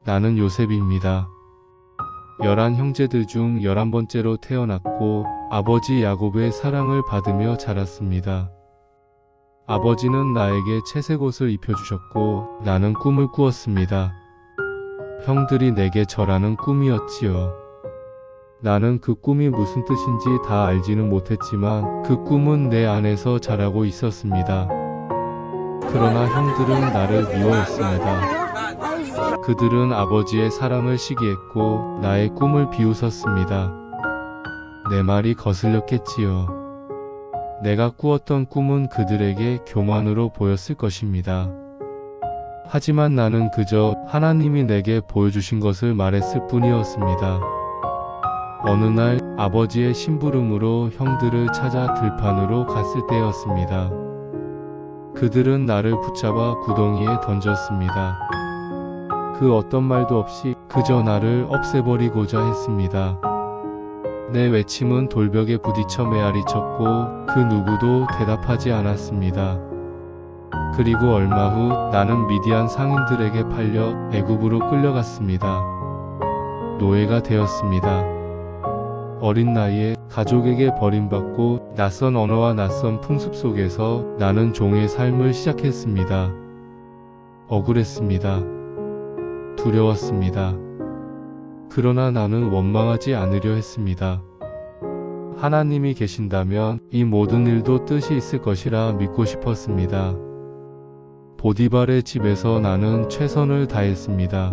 나는 요셉입니다. 11형제들 중 11번째로 태어났고 아버지 야곱의 사랑을 받으며 자랐습니다. 아버지는 나에게 채색 옷을 입혀주셨고 나는 꿈을 꾸었습니다. 형들이 내게 절하는 꿈이었지요. 나는 그 꿈이 무슨 뜻인지 다 알지는 못했지만 그 꿈은 내 안에서 자라고 있었습니다. 그러나 형들은 나를 미워했습니다. 그들은 아버지의 사랑을 시기했고 나의 꿈을 비웃었습니다. 내 말이 거슬렸겠지요. 내가 꾸었던 꿈은 그들에게 교만으로 보였을 것입니다. 하지만 나는 그저 하나님이 내게 보여주신 것을 말했을 뿐이었습니다. 어느 날 아버지의 심부름으로 형들을 찾아 들판으로 갔을 때였습니다. 그들은 나를 붙잡아 구덩이에 던졌습니다. 그 어떤 말도 없이 그저 나를 없애버리고자 했습니다. 내 외침은 돌벽에 부딪혀 메아리 쳤고 그 누구도 대답하지 않았습니다. 그리고 얼마 후 나는 미디안 상인들에게 팔려 애굽으로 끌려갔습니다. 노예가 되었습니다. 어린 나이에 가족에게 버림받고 낯선 언어와 낯선 풍습 속에서 나는 종의 삶을 시작했습니다. 억울했습니다. 두려웠습니다. 그러나 나는 원망하지 않으려 했습니다. 하나님이 계신다면 이 모든 일도 뜻이 있을 것이라 믿고 싶었습니다. 보디발의 집에서 나는 최선을 다했습니다.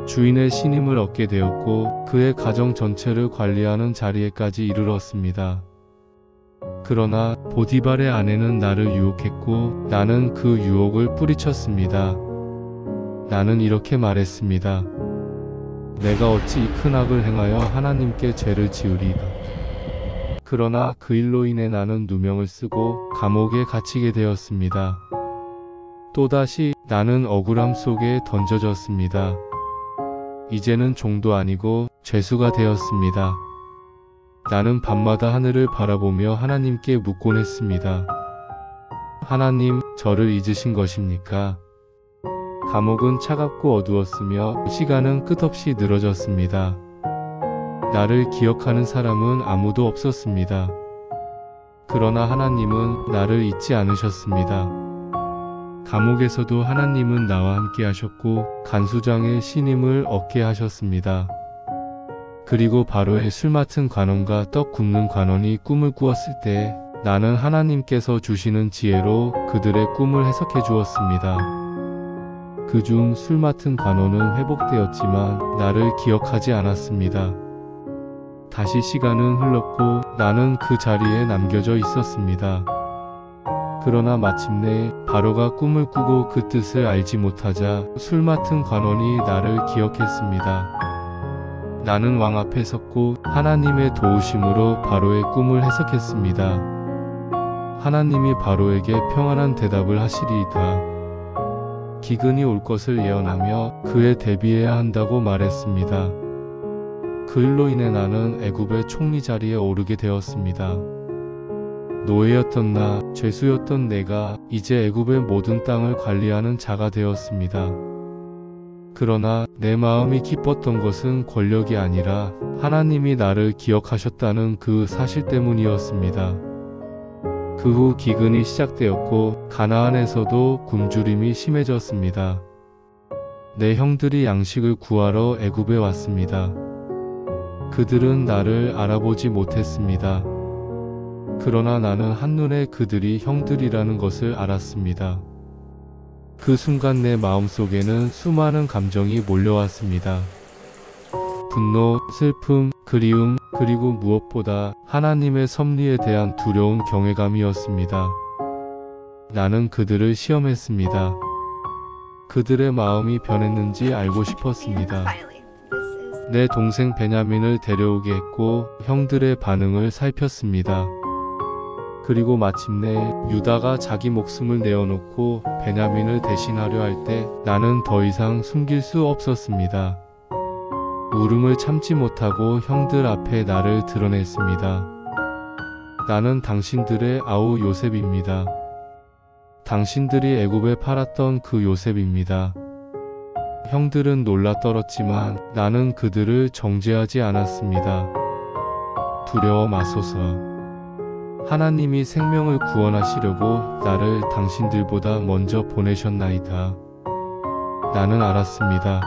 주인의 신임을 얻게 되었고 그의 가정 전체를 관리하는 자리에까지 이르렀습니다. 그러나 보디발의 아내는 나를 유혹했고 나는 그 유혹을 뿌리쳤습니다. 나는 이렇게 말했습니다. 내가 어찌 이 큰 악을 행하여 하나님께 죄를 지으리까. 그러나 그 일로 인해 나는 누명을 쓰고 감옥에 갇히게 되었습니다. 또다시 나는 억울함 속에 던져졌습니다. 이제는 종도 아니고 죄수가 되었습니다. 나는 밤마다 하늘을 바라보며 하나님께 묻곤 했습니다. 하나님, 저를 잊으신 것입니까? 감옥은 차갑고 어두웠으며 시간은 끝없이 늘어졌습니다. 나를 기억하는 사람은 아무도 없었습니다. 그러나 하나님은 나를 잊지 않으셨습니다. 감옥에서도 하나님은 나와 함께 하셨고 간수장의 신임을 얻게 하셨습니다. 그리고 바로의 술 맡은 관원과 떡 굽는 관원이 꿈을 꾸었을 때 나는 하나님께서 주시는 지혜로 그들의 꿈을 해석해 주었습니다. 그중 술 맡은 관원은 회복되었지만 나를 기억하지 않았습니다. 다시 시간은 흘렀고 나는 그 자리에 남겨져 있었습니다. 그러나 마침내 바로가 꿈을 꾸고 그 뜻을 알지 못하자 술 맡은 관원이 나를 기억했습니다. 나는 왕 앞에 섰고 하나님의 도우심으로 바로의 꿈을 해석했습니다. 하나님이 바로에게 평안한 대답을 하시리이다. 기근이 올 것을 예언하며 그에 대비해야 한다고 말했습니다. 그 일로 인해 나는 애굽의 총리 자리에 오르게 되었습니다. 노예였던 나, 죄수였던 내가 이제 애굽의 모든 땅을 관리하는 자가 되었습니다. 그러나 내 마음이 기뻤던 것은 권력이 아니라 하나님이 나를 기억하셨다는 그 사실 때문이었습니다. 그 후 기근이 시작되었고 가나안에서도 굶주림이 심해졌습니다. 내 형들이 양식을 구하러 애굽에 왔습니다. 그들은 나를 알아보지 못했습니다. 그러나 나는 한눈에 그들이 형들이라는 것을 알았습니다. 그 순간 내 마음속에는 수많은 감정이 몰려왔습니다. 분노, 슬픔, 그리움, 그리고 무엇보다 하나님의 섭리에 대한 두려운 경외감이었습니다. 나는 그들을 시험했습니다. 그들의 마음이 변했는지 알고 싶었습니다. 내 동생 베냐민을 데려오게 했고 형들의 반응을 살폈습니다. 그리고 마침내 유다가 자기 목숨을 내어놓고 베냐민을 대신하려 할 때 나는 더 이상 숨길 수 없었습니다. 울음을 참지 못하고 형들 앞에 나를 드러냈습니다. 나는 당신들의 아우 요셉입니다. 당신들이 애굽에 팔았던 그 요셉입니다. 형들은 놀라 떨었지만 나는 그들을 정죄하지 않았습니다. 두려워 마소서. 하나님이 생명을 구원하시려고 나를 당신들보다 먼저 보내셨나이다. 나는 알았습니다.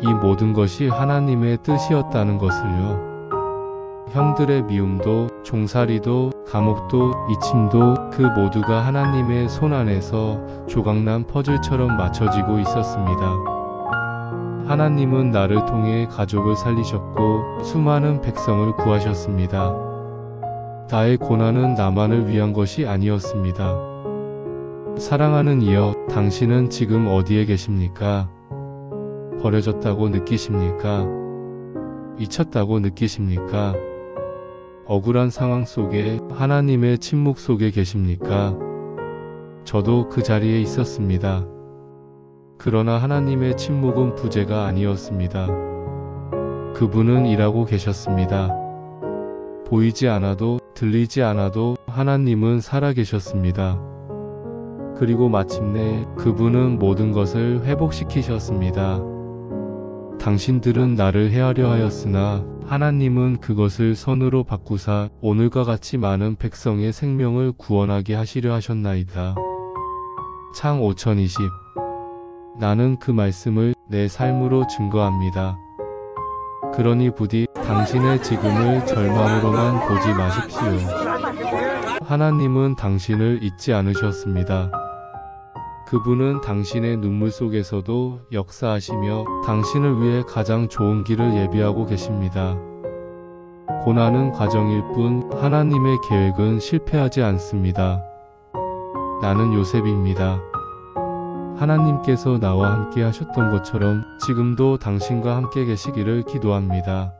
이 모든 것이 하나님의 뜻이었다는 것을요. 형들의 미움도, 종살이도, 감옥도, 이침도 그 모두가 하나님의 손 안에서 조각난 퍼즐처럼 맞춰지고 있었습니다. 하나님은 나를 통해 가족을 살리셨고 수많은 백성을 구하셨습니다. 나의 고난은 나만을 위한 것이 아니었습니다. 사랑하는 이여, 당신은 지금 어디에 계십니까? 버려졌다고 느끼십니까? 잊혔다고 느끼십니까? 억울한 상황 속에, 하나님의 침묵 속에 계십니까? 저도 그 자리에 있었습니다. 그러나 하나님의 침묵은 부재가 아니었습니다. 그분은 일하고 계셨습니다. 보이지 않아도, 들리지 않아도 하나님은 살아계셨습니다. 그리고 마침내 그분은 모든 것을 회복시키셨습니다. 당신들은 나를 해하려 하였으나 하나님은 그것을 선으로 바꾸사 오늘과 같이 많은 백성의 생명을 구원하게 하시려 하셨나이다. 창 5020. 나는 그 말씀을 내 삶으로 증거합니다. 그러니 부디 당신의 지금을 절망으로만 보지 마십시오. 하나님은 당신을 잊지 않으셨습니다. 그분은 당신의 눈물 속에서도 역사하시며 당신을 위해 가장 좋은 길을 예비하고 계십니다. 고난은 과정일 뿐 하나님의 계획은 실패하지 않습니다. 나는 요셉입니다. 하나님께서 나와 함께 하셨던 것처럼 지금도 당신과 함께 계시기를 기도합니다.